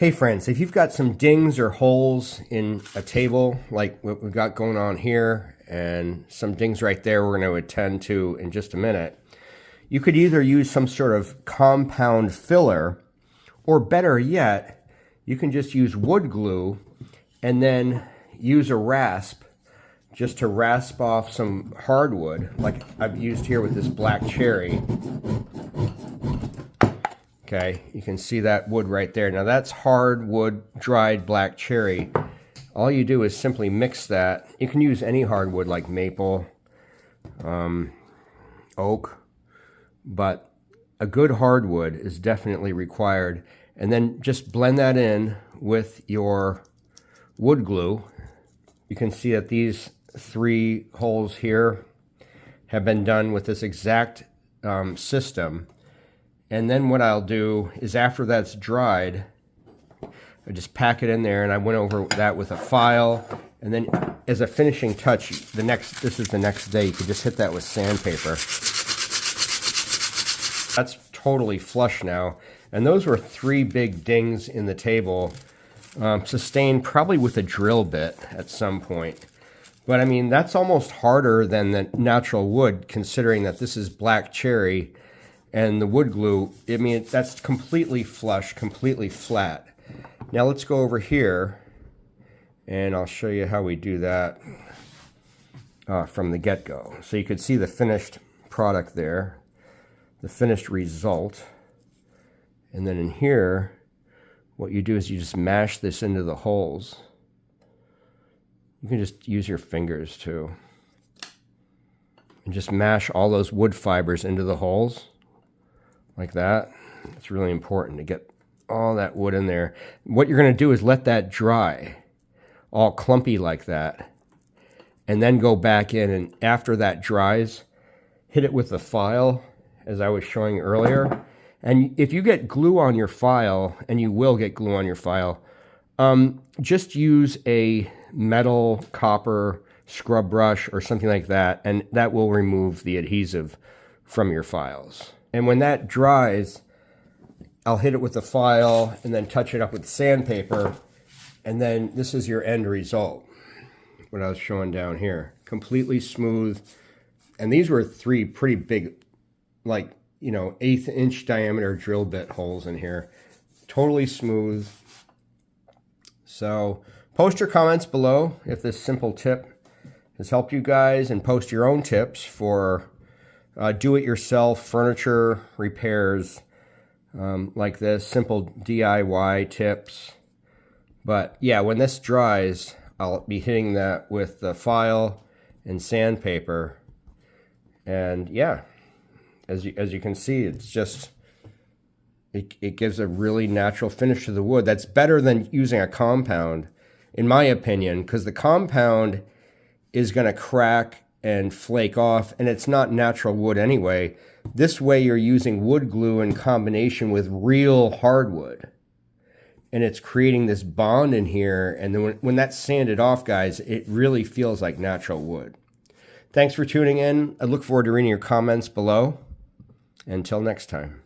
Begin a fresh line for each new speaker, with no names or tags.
Hey friends, if you've got some dings or holes in a table like what we've got going on here and some dings right there we're going to attend to in just a minute, you could either use some sort of compound filler, or better yet, you can just use wood glue and then use a rasp just to rasp off some hardwood like I've used here with this black cherry. Okay, you can see that wood right there. Now that's hardwood dried black cherry. All you do is simply mix that. You can use any hardwood like maple, oak, but a good hardwood is definitely required. And then just blend that in with your wood glue. You can see that these 3 holes here have been done with this exact system. And then what I'll do is after that's dried, I just pack it in there, and I went over that with a file. And then as a finishing touch, this is the next day, you could just hit that with sandpaper. That's totally flush now. And those were 3 big dings in the table, sustained probably with a drill bit at some point. But I mean, that's almost harder than the natural wood, considering that this is black cherry. And the wood glue, I mean, that's completely flush, completely flat. Now let's go over here, and I'll show you how we do that from the get-go. So you can see the finished product there, the finished result. And then in here, what you do is you just mash this into the holes. You can just use your fingers too. And just mash all those wood fibers into the holes. Like that. It's really important to get all that wood in there. What you're going to do is let that dry, all clumpy like that, and then go back in, and after that dries, hit it with the file, as I was showing earlier. And if you get glue on your file, and you will get glue on your file, just use a metal, copper scrub brush or something like that, and that will remove the adhesive from your files. And when that dries, I'll hit it with the file and then touch it up with sandpaper. And then this is your end result, what I was showing down here. Completely smooth. And these were 3 pretty big, like, you know, 1/8 inch diameter drill bit holes in here. Totally smooth. So post your comments below if this simple tip has helped you guys, and post your own tips for do-it-yourself furniture repairs like this, simple DIY tips. But yeah, when this dries, I'll be hitting that with the file and sandpaper. And yeah, as you can see, it's just, it gives a really natural finish to the wood. That's better than using a compound, in my opinion, because the compound is going to crack and flake off, and it's not natural wood anyway. This way you're using wood glue in combination with real hardwood, and it's creating this bond in here. And then when that's sanded off, guys, it really feels like natural wood. Thanks for tuning in. I look forward to reading your comments below. Until next time.